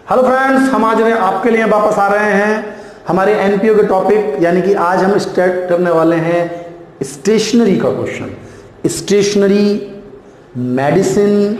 Hello friends, हम आज आपके लिए वापस आ रहे हैं हमारे एनपीओ के टॉपिक, यानी कि आज हम स्टार्ट करने वाले हैं स्टेशनरी का question. Stationery, medicine,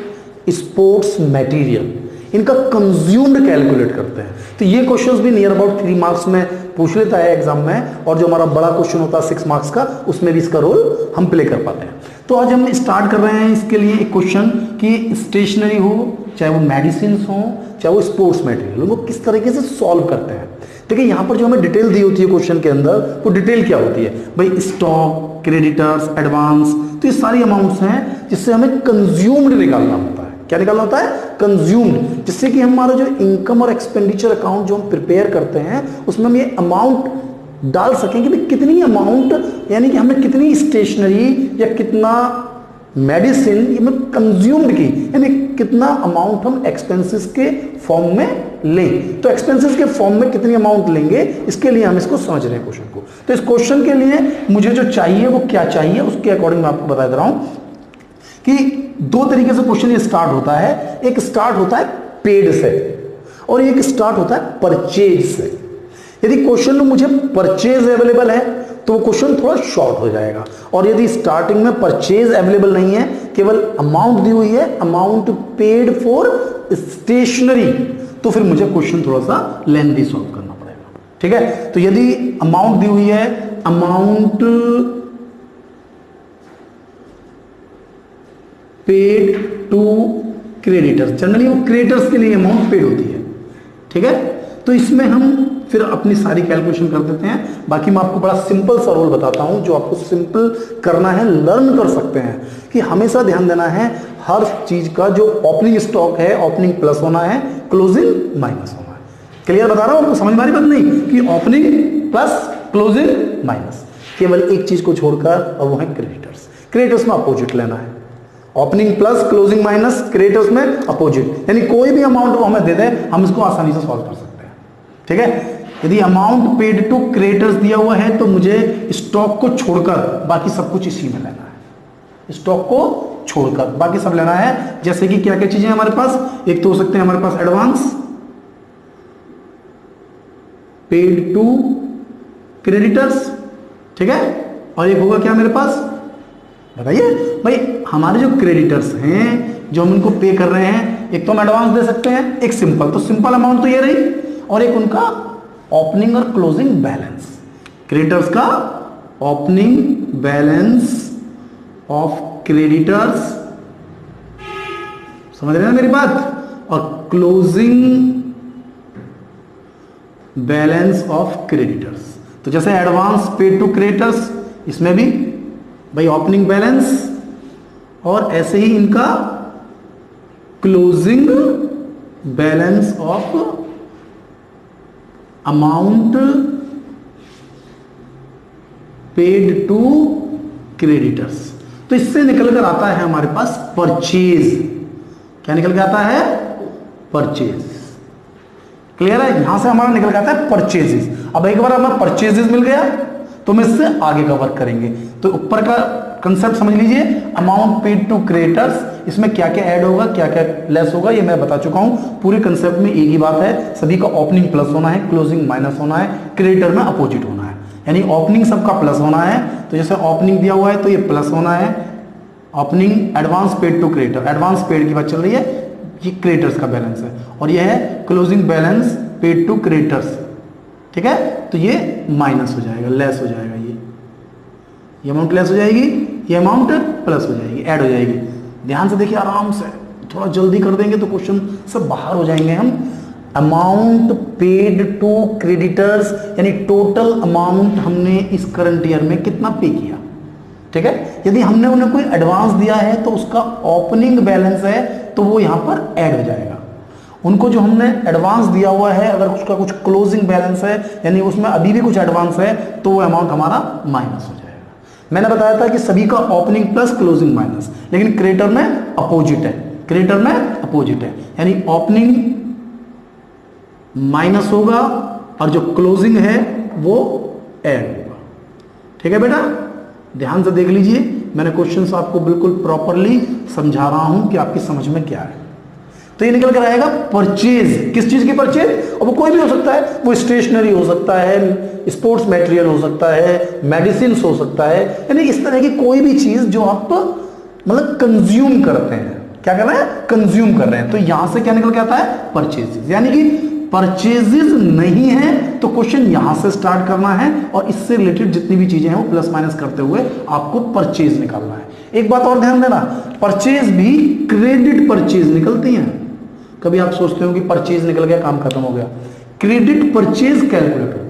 sports material, इनका कंज्यूम्ड कैलकुलेट करते हैं। तो ये क्वेश्चंस भी नियर अबाउट 3 मार्क्स में पूछ लेता है एग्जाम में, और जो हमारा बड़ा क्वेश्चन होता है 6 मार्क्स का, उसमें भी इसका रोल हम प्ले कर पाते हैं। तो आज हम स्टार्ट कर रहे हैं इसके लिए एक क्वेश्चन कि स्टेशनरी हो, चाहे वो मेडिसिन हो, चाहे वो स्पोर्ट्स मटेरियल, वो किस तरीके से सॉल्व करते हैं। ठीक है, यहाँ पर जो हमें डिटेल दी होती है क्वेश्चन के अंदर, वो डिटेल क्या होती है भाई? स्टॉक, क्रेडिटर्स, एडवांस, तो ये सारी अमाउंट्स हैं जिससे हमें कंज्यूम्ड निकालना होता है। क्या निकालना होता है? कंज्यूम्ड, जिससे कि हमारा जो इनकम और एक्सपेंडिचर अकाउंट जो हम प्रिपेयर करते हैं उसमें हम ये अमाउंट डाल सकें कि भाई कितनी अमाउंट, यानी कि हमने कितनी स्टेशनरी या कितना मेडिसिन ये कंज्यूम्ड की, यानी कितना अमाउंट हम एक्सपेंसेस के फॉर्म में लें। तो एक्सपेंसेस के फॉर्म में कितनी अमाउंट लेंगे, इसके लिए हम इसको समझ रहे हैं क्वेश्चन को। तो इस क्वेश्चन के लिए मुझे जो चाहिए वो क्या चाहिए, उसके अकॉर्डिंग मैं आपको बता दे रहा हूं कि 2 तरीके से क्वेश्चन ये स्टार्ट होता है। एक स्टार्ट होता है पेड से और एक स्टार्ट होता है परचेज से। यदि क्वेश्चन में मुझे परचेज अवेलेबल है तो वो क्वेश्चन थोड़ा शॉर्ट हो जाएगा, और यदि स्टार्टिंग में परचेज अवेलेबल नहीं है, केवल अमाउंट दी हुई है, अमाउंट पेड फॉर स्टेशनरी, तो फिर मुझे क्वेश्चन थोड़ा सा लेंथी सॉल्व करना पड़ेगा। ठीक है, तो यदि अमाउंट दी हुई है, amount paid to creditors, generally वो क्रेडिटर्स के लिए अमाउंट पेड होती है। ठीक है, तो इसमें हम फिर अपनी सारी कैलकुलेशन कर देते हैं। बाकी मैं आपको बड़ा सिंपल सा रोल बताता हूं जो आपको सिंपल करना है, लर्न कर सकते हैं। कि हमेशा ध्यान देना है हर चीज का, जो ओपनिंग स्टॉक है ओपनिंग प्लस होना है, क्लोजिंग माइनस होना है। क्लियर बता रहा हूं आपको, समझ में आ रही बात नहीं कि ओपनिंग प्लस क्लोजिंग माइनस, केवल एक चीज को छोड़कर, और वो है क्रेडिटर्स। क्रेडिटर्स में अपोजिट लेना है, opening plus closing minus, creditors में अपोजिट, यानी कोई भी अमाउंट वो हमें दे दे हम इसको आसानी से सॉल्व कर सकते हैं। ठीक है, यदि अमाउंट पेड टू क्रेडिटर्स दिया हुआ है तो मुझे स्टॉक को छोड़कर बाकी सब कुछ इसी में लेना है। स्टॉक को छोड़कर बाकी सब लेना है। जैसे कि क्या क्या चीजें हमारे पास, एक तो हो सकते हैं हमारे पास एडवांस पेड टू क्रेडिटर्स, ठीक है, और एक होगा क्या मेरे पास, बताइए भाई, हमारे जो क्रेडिटर्स हैं जो हम उनको पे कर रहे हैं, एक तो हम एडवांस दे सकते हैं, एक सिंपल, तो सिंपल अमाउंट तो ये रही, और एक उनका ओपनिंग और क्लोजिंग बैलेंस। क्रेडिटर्स का ओपनिंग बैलेंस ऑफ क्रेडिटर्स, समझ रहे हैं मेरी बात, और क्लोजिंग बैलेंस ऑफ क्रेडिटर्स। तो जैसे एडवांस पेड टू क्रेडिटर्स, इसमें भी भाई ओपनिंग बैलेंस, और ऐसे ही इनका closing balance of amount paid to creditors. तो इससे निकल कर आता है हमारे पास परचेज। क्या निकल के आता है? परचेज। क्लियर है? यहां से हमारा निकल के आता है परचेजेस। अब एक बार हमें परचेजेस मिल गया तो हम इससे आगे का वर्क करेंगे। तो ऊपर का कंसेप्ट समझ लीजिए, अमाउंट पेड टू क्रेडिटर्स, इसमें क्या क्या ऐड होगा, क्या क्या लेस होगा, ये मैं बता चुका हूं। पूरे कंसेप्ट में एक ही बात है, सभी का ओपनिंग प्लस होना है, क्लोजिंग माइनस होना है, क्रेडिटर में अपोजिट होना है। यानी ओपनिंग सबका प्लस होना है, तो जैसे ओपनिंग दिया हुआ है तो ये प्लस होना है। Opening advance paid to creditor, advance paid की बात चल रही है, ये क्रेडिटर्स का बैलेंस है, और ये है closing balance paid to creditors. ठीक है, तो ये माइनस हो जाएगा, लेस हो जाएगा, ये अमाउंट लेस हो जाएगी, ये अमाउंट प्लस हो जाएगी, ऐड हो जाएगी। ध्यान से देखिए, आराम से, थोड़ा जल्दी कर देंगे तो क्वेश्चन सब बाहर हो जाएंगे हम। अमाउंट पेड टू क्रेडिटर्स, यानी टोटल अमाउंट हमने इस करंट ईयर में कितना पे किया। ठीक है, यदि हमने उन्हें कोई एडवांस दिया है तो उसका ओपनिंग बैलेंस है तो वो यहां पर ऐड हो जाएगा। उनको जो हमने एडवांस दिया हुआ है, अगर उसका कुछ क्लोजिंग बैलेंस है, यानी उसमें अभी भी कुछ एडवांस है, तो वो अमाउंट हमारा माइनस हो जाएगा। मैंने बताया था कि सभी का ओपनिंग प्लस क्लोजिंग माइनस, लेकिन क्रेडिटर में अपोजिट है, क्रेडिटर में अपोजिट है, यानी ओपनिंग माइनस होगा और जो क्लोजिंग है वो ऐड होगा। ठीक है बेटा, ध्यान से देख लीजिए, मैंने क्वेश्चन आपको बिल्कुल प्रॉपरली समझा रहा हूं कि आपकी समझ में क्या है। तो ये निकल कर आएगा परचेज। किस चीज की परचेज? और वो कोई भी हो सकता है, वो स्टेशनरी हो सकता है, स्पोर्ट्स मटेरियल हो सकता है, मेडिसिन हो सकता है, यानी इस तरह की कोई भी चीज जो आप मतलब कंज्यूम करते हैं। क्या कर रहे हैं? कंज्यूम कर रहे हैं। तो यहां से क्या निकल के आता है? परचेजेस। यानी कि परचेजेस नहीं है तो क्वेश्चन यहां से स्टार्ट करना है और इससे रिलेटेड जितनी भी चीजें हैं वो प्लस माइनस करते हुए आपको परचेज निकालना है। एक बात और ध्यान देना, परचेज भी क्रेडिट परचेज निकलती हैं। कभी आप सोचते हो कि परचेज निकल गया, काम खत्म हो गया, क्रेडिट परचेज कैलकुलेट होती है।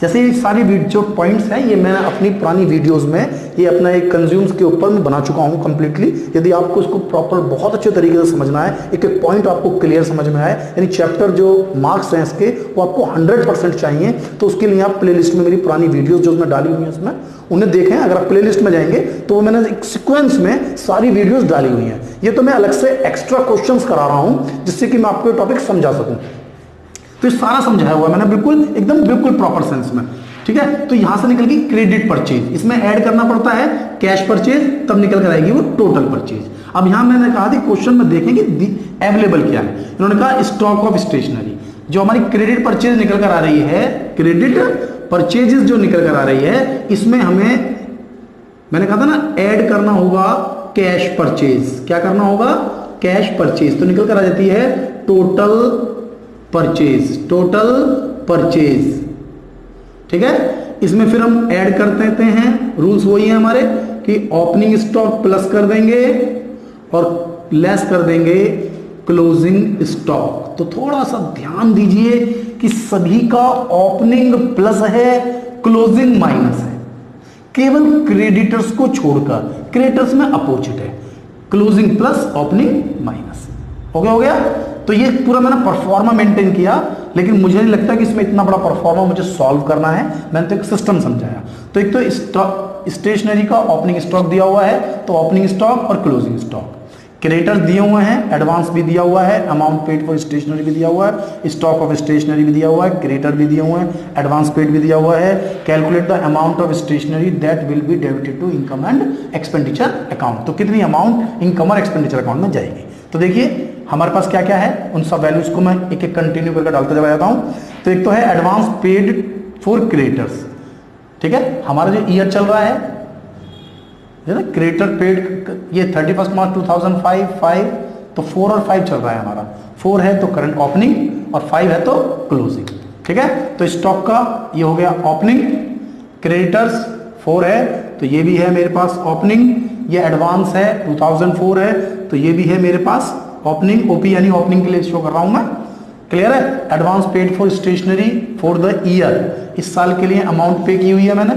जैसे ये सारी जो पॉइंट्स हैं ये मैं अपनी पुरानी वीडियोस में ये अपना एक कंज्यूम्स के ऊपर मैं बना चुका हूँ कंप्लीटली। यदि आपको इसको प्रॉपर बहुत अच्छे तरीके से समझना है, एक एक पॉइंट आपको क्लियर समझ में आए, यानी चैप्टर जो मार्क्स हैं इसके वो आपको 100% चाहिए, तो उसके लिए आप प्लेलिस्ट में मेरी पुरानी वीडियोस जो मैं डाली हुई हैं उसमें उन्हें देखें। अगर आप प्लेलिस्ट में जाएंगे तो मैंने एक सीक्वेंस में सारी वीडियोस डाली हुई हैं। ये तो मैं अलग से एक्स्ट्रा क्वेश्चंस करा रहा हूं जिससे कि मैं आपको टॉपिक समझा सकूं। तो ये सारा समझाया हुआ है मैंने बिल्कुल प्रॉपर सेंस में। ठीक है, तो यहां से निकल गई क्रेडिट परचेज, इसमें ऐड करना पड़ता है कैश परचेज, तब निकल कर आएगी वो टोटल परचेज। अब यहां मैंने कहा था क्वेश्चन में देखें कि अवेलेबल क्या है। इन्होंने कहा स्टॉक ऑफ स्टेशनरी, जो हमारी क्रेडिट परचेज निकल कर आ रही है, क्रेडिट परचेजेस जो निकल कर आ रही है, इसमें हमें मैंने कहा था ना ऐड करना होगा कैश परचेज। क्या करना होगा? Cash purchase. तो निकल कर आ जाती है टोटल परचेज, टोटल परचेज। ठीक है, इसमें फिर हम ऐड कर देते हैं, रूल्स वही है हमारे कि ओपनिंग स्टॉक प्लस कर देंगे और लेस कर देंगे क्लोजिंग स्टॉक। तो थोड़ा सा ध्यान दीजिए कि सभी का ओपनिंग प्लस है, क्लोजिंग माइनस है, केवल क्रेडिटर्स को छोड़कर। क्रेडिटर्स में अपोजिट है, क्लोजिंग प्लस ओपनिंग माइनस। हो गया। तो ये पूरा मैंने परफॉर्मा मेंटेन किया, लेकिन मुझे नहीं लगता कि इसमें इतना बड़ा परफॉर्मा मुझे सॉल्व करना है। मैंने तो एक सिस्टम समझाया। तो एक तो स्टेशनरी का ओपनिंग स्टॉक दिया हुआ है, तो ओपनिंग स्टॉक और क्लोजिंग स्टॉक। क्रेडिटर्स दिए हुए हैं, एडवांस भी दिया हुआ है, अमाउंट पेड फॉर स्टेशनरी भी दिया हुआ है, स्टॉक ऑफ स्टेशनरी भी दिया हुआ है, क्रेडिटर भी दिए हुए हैं, एडवांस पेड भी दिया हुआ है। Calculate the amount of stationery that will be debited to income and expenditure account. तो कितनी अमाउंट इनकम और एक्सपेंडिचर अकाउंट में जाएगी। तो देखिए हमारे पास क्या क्या है, उन सब वैल्यूज को मैं एक एक कंटिन्यू करके डालते चला जाता हूं। तो एक तो है एडवांस पेड फॉर क्रेडिटर्स। ठीक है, हमारा जो ईयर चल रहा है ना, क्रेडिटर पेड, ये 31 मार्च 2005, तो 4 और 5 चल रहा है हमारा। 4 है तो करंट ओपनिंग और 5 है तो क्लोजिंग। ठीक है, तो स्टॉक का ये हो गया ओपनिंग, क्रेडिटर्स 4 है तो ये भी है मेरे पास ओपनिंग, ये एडवांस है 2004 है तो ये भी है मेरे पास ओपनिंग। ओपी यानी ओपनिंग के लिए शो कर रहा हूं मैं। क्लियर है? Advance paid for stationery for the year, इस साल के लिए अमाउंट पे की हुई है मैंने।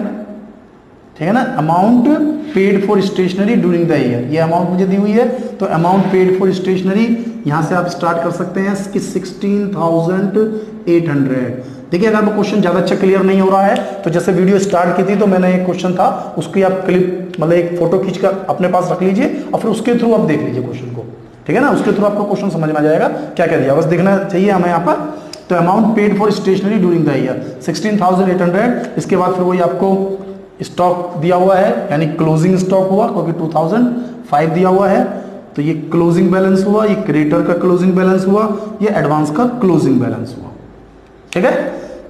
ठीक है ना, amount paid for stationery during the year, ये अमाउंट मुझे दी हुई है। तो अमाउंट पेड फॉर स्टेशनरी यहां से आप स्टार्ट कर सकते हैं कि 16,800। देखिए अगर वो क्वेश्चन ज्यादा अच्छा क्लियर नहीं हो रहा है तो जैसे वीडियो स्टार्ट की थी तो मैंने एक क्वेश्चन था उसकी आप क्लिप मतलब एक फोटो खींचकर अपने पास रख लीजिए और फिर उसके थ्रू आप देख लीजिए क्वेश्चन को। ठीक है ना, उसके थ्रू आपको क्वेश्चन समझ में आ जाएगा क्या क्या दिया, बस देखना चाहिए हमें यहाँ पर। तो amount paid for stationery during the year 16,800। इसके बाद फिर वही आपको स्टॉक दिया हुआ है यानी क्लोजिंग स्टॉक हुआ क्योंकि 2005 दिया हुआ है, तो ये क्लोजिंग बैलेंस हुआ, ये क्रेडिटर का क्लोजिंग बैलेंस हुआ, ये एडवांस का क्लोजिंग बैलेंस हुआ। ठीक है,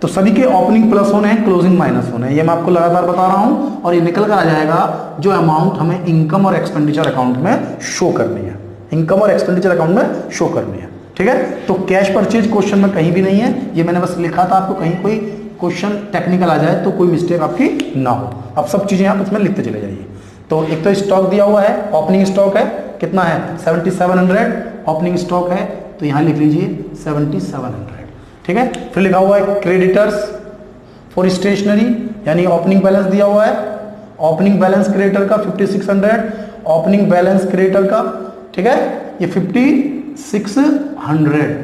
तो सभी के ओपनिंग प्लस होने हैं, क्लोजिंग माइनस होने हैं, ये मैं आपको लगातार बता रहा हूं और ये निकल कर आ जाएगा जो अमाउंट हमें इनकम और एक्सपेंडिचर अकाउंट में शो करनी है, इनकम और एक्सपेंडिचर अकाउंट में शो करनी है। ठीक है, तो कैश परचेज क्वेश्चन में कहीं भी नहीं है, ये मैंने बस लिखा था आपको कहीं कोई क्वेश्चन टेक्निकल आ जाए तो कोई मिस्टेक आपकी ना हो। अब सब चीजें आप उसमें लिखते चले जाइए। तो एक तो स्टॉक दिया हुआ है, ओपनिंग स्टॉक है कितना है 7700 ओपनिंग स्टॉक है, तो यहां लिख लीजिए 7700। ठीक है, फिर लिखा हुआ है क्रेडिटर्स फॉर स्टेशनरी यानी ओपनिंग बैलेंस दिया हुआ है, ओपनिंग बैलेंस क्रेडिटर का 5600, ओपनिंग बैलेंस क्रेडिटर का, ठीक है, ये 5600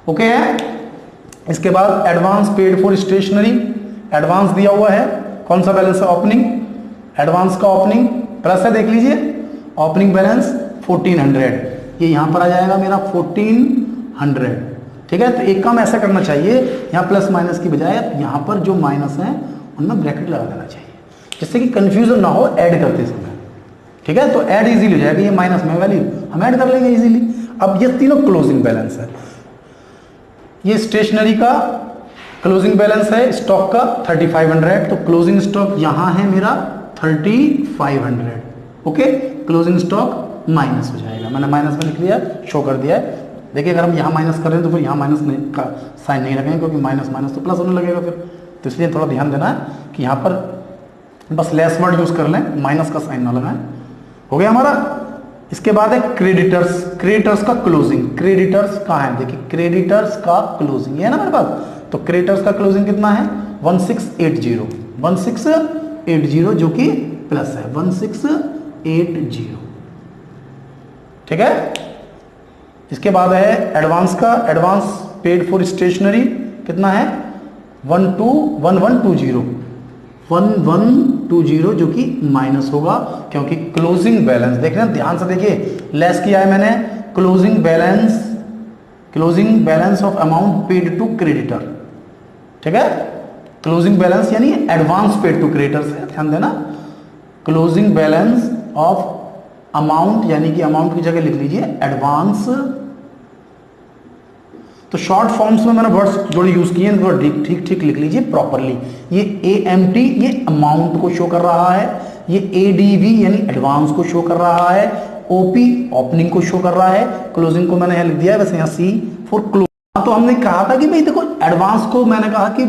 ओके है। इसके बाद advance paid for stationery, advance दिया हुआ है, कौन सा बैलेंस है ओपनिंग, एडवांस का ओपनिंग प्लस है, देख लीजिए ओपनिंग बैलेंस 1400, ये यहां पर आ जाएगा मेरा 1400। ठीक है, तो एक काम ऐसा करना चाहिए यहाँ प्लस माइनस की बजाय यहाँ पर जो माइनस है उनमें ब्रैकेट लगा देना चाहिए जिससे कि कंफ्यूजन ना हो ऐड करते समय। ठीक है, तो ऐड इजीली हो जाएगा, ये माइनस में वैल्यू हम ऐड कर लेंगे इजीली। अब ये तीनों क्लोजिंग बैलेंस है। ये स्टेशनरी का क्लोजिंग बैलेंस है, स्टॉक का 3500, तो क्लोजिंग स्टॉक यहां है मेरा 3500। ओके, क्लोजिंग स्टॉक माइनस हो जाएगा, मैंने माइनस में लिख लिया, शो कर दिया है। देखिए अगर हम यहाँ माइनस कर रहे हैं तो फिर यहाँ माइनस नहीं का साइन नहीं रखेंगे, क्योंकि माइनस माइनस तो प्लस होने लगेगा फिर, तो इसलिए थोड़ा ध्यान देना है कि यहाँ पर बस लेस वर्ड यूज कर लें, माइनस का साइन ना लगाएं। हो गया हमारा। इसके बाद है क्रेडिटर्स। क्रेडिटर्स का क्लोजिंग, क्रेडिटर्स कहाँ है, देखिए क्रेडिटर्स का क्लोजिंग ये है ना मेरे पास, तो क्रेडिटर्स का क्लोजिंग कितना है 1680, 1680 जो कि प्लस है 1680, ठीक है। इसके बाद है एडवांस का, एडवांस पेड फॉर स्टेशनरी कितना है 1120 जो कि माइनस होगा, क्योंकि क्लोजिंग बैलेंस देख रहे हैं ध्यान से, देखिए लेस किया है मैंने, closing balance of amount paid to creditor, ठीक है। क्लोजिंग बैलेंस यानी एडवांस पेड टू क्रेडिटर है, ध्यान देना। क्लोजिंग बैलेंस ऑफ अमाउंट यानी कि अमाउंट की जगह लिख लीजिए एडवांस, तो शॉर्ट फॉर्म्स में मैंने वर्ड्स जो यूज किए हैं ठीक ठीक लिख लीजिए प्रॉपरली। ये AMT ये अमाउंट को शो कर रहा है, ये ADV यानी एडवांस को शो कर रहा है, OP ओपनिंग को शो कर रहा है, क्लोजिंग को मैंने यहाँ लिख दिया है, वैसे यहाँ C फॉर क्लोज। तो हमने कहा था कि भाई देखो एडवांस को मैंने कहा कि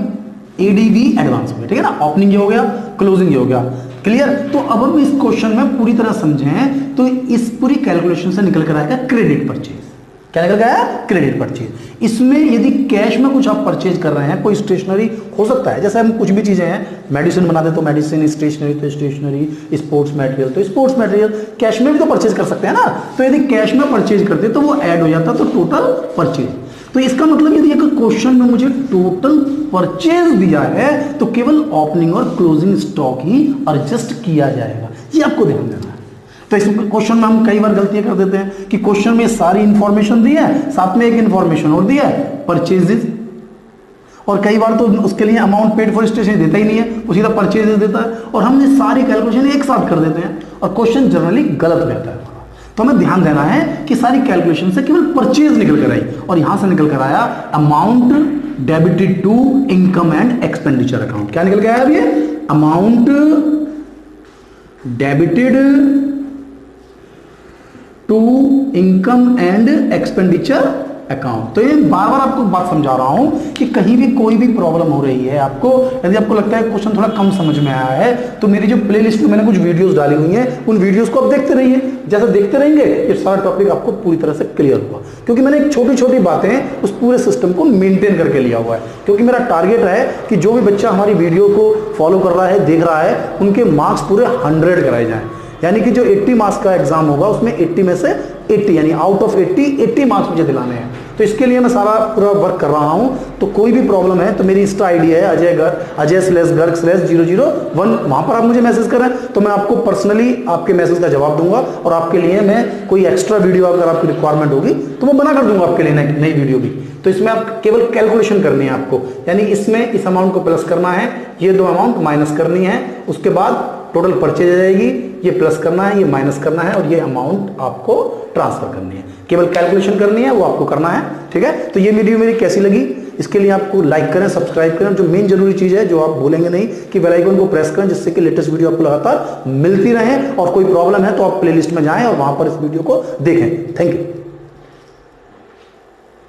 ADV एडवांस हो गया, ठीक है ना, ओपनिंग ये हो गया, क्लोजिंग ये हो गया, क्लियर। तो अब हम इस क्वेश्चन में पूरी तरह समझें तो इस पूरी कैलकुलेशन से निकल कर आएगा क्रेडिट परचेज। क्या निकल गया, क्रेडिट परचेज। इसमें यदि कैश में कुछ आप परचेज कर रहे हैं, कोई स्टेशनरी हो सकता है, जैसे हम कुछ भी चीजें हैं, मेडिसिन बना दे तो मेडिसिन, स्टेशनरी तो स्टेशनरी, स्पोर्ट्स मटेरियल तो स्पोर्ट्स मटेरियल, कैश में भी तो परचेज कर सकते हैं ना। तो यदि कैश में परचेज करते तो वो ऐड हो जाता तो टोटल परचेज। तो इसका मतलब यदि एक क्वेश्चन में मुझे टोटल परचेज दिया है तो केवल ओपनिंग और क्लोजिंग स्टॉक ही एडजस्ट किया जाएगा, ये आपको ध्यान देना है। तो इस क्वेश्चन में हम कई बार गलतियां कर देते हैं कि क्वेश्चन में सारी इंफॉर्मेशन दी है, साथ में एक इंफॉर्मेशन और दिया है परचेजेस, और कई बार तो उसके लिए अमाउंट पेड फॉर स्टेशनरी देता ही नहीं है, वो सीधा परचेजेस देता है, और हमने सारी कैलकुलेशन एक साथ कर देते हैं और क्वेश्चन जनरली गलत रहता है। तो हमें ध्यान देना है कि सारी कैलकुलेशन से केवल परचेज निकल कर आई, और यहां से निकल कर आया amount debited to income and expenditure account. क्या निकल गया है अब ये, amount debited to income and expenditure account. तो ये बार बार आपको बात समझा रहा हूं कि कहीं भी कोई भी प्रॉब्लम हो रही है आपको, यदि आपको लगता है क्वेश्चन थोड़ा कम समझ में आया है, तो मेरी जो प्लेलिस्ट में मैंने कुछ वीडियोस डाली हुई हैं, उन वीडियोस को आप देखते रहिए। जैसे देखते रहेंगे ये सारा टॉपिक आपको पूरी तरह से क्लियर होगा, क्योंकि मैंने एक छोटी छोटी बातें उस पूरे सिस्टम को मेंटेन करके लिया हुआ है। क्योंकि मेरा टारगेट है कि जो भी बच्चा हमारी वीडियो को फॉलो कर रहा है, देख रहा है, उनके मार्क्स पूरे 100 कराए जाएं। यानी कि जो 80 मार्क्स का एग्जाम होगा उसमें 80 में से 80 यानी आउट ऑफ 80 मार्क्स मुझे दिलाने हैं। तो इसके लिए मैं सारा पूरा वर्क कर रहा हूं। तो कोई भी प्रॉब्लम है तो मेरी इंस्टा आईडी है अजय_गर्ग/001, वहां पर आप मुझे मैसेज करें तो मैं आपको पर्सनली आपके मैसेज का जवाब दूंगा, और आपके लिए मैं कोई एक्स्ट्रा वीडियो अगर आपकी रिक्वायरमेंट होगी तो मैं बना कर दूंगा आपके लिए नई वीडियो भी। तो इसमें आप केवल कैलकुलेशन करनी है आपको, यानी इसमें इस अमाउंट को प्लस करना है, ये दो अमाउंट माइनस करनी है, उसके बाद टोटल परचेज आ जाएगी, ये प्लस करना है, ये माइनस करना है, और ये अमाउंट आपको ट्रांसफर करनी है। केवल कैलकुलेशन करनी है, वो आपको करना है, ठीक है। तो ये वीडियो मेरी कैसी लगी, इसके लिए आपको लाइक करें, सब्सक्राइब करें। जो मेन जरूरी चीज है जो आप भूलेंगे नहीं कि बेल आइकन को प्रेस करें, जिससे कि लेटेस्ट वीडियो आपको लगातार मिलती रहे। और कोई प्रॉब्लम है तो आप प्लेलिस्ट में जाएं और वहां पर इस वीडियो को देखें। Thank you.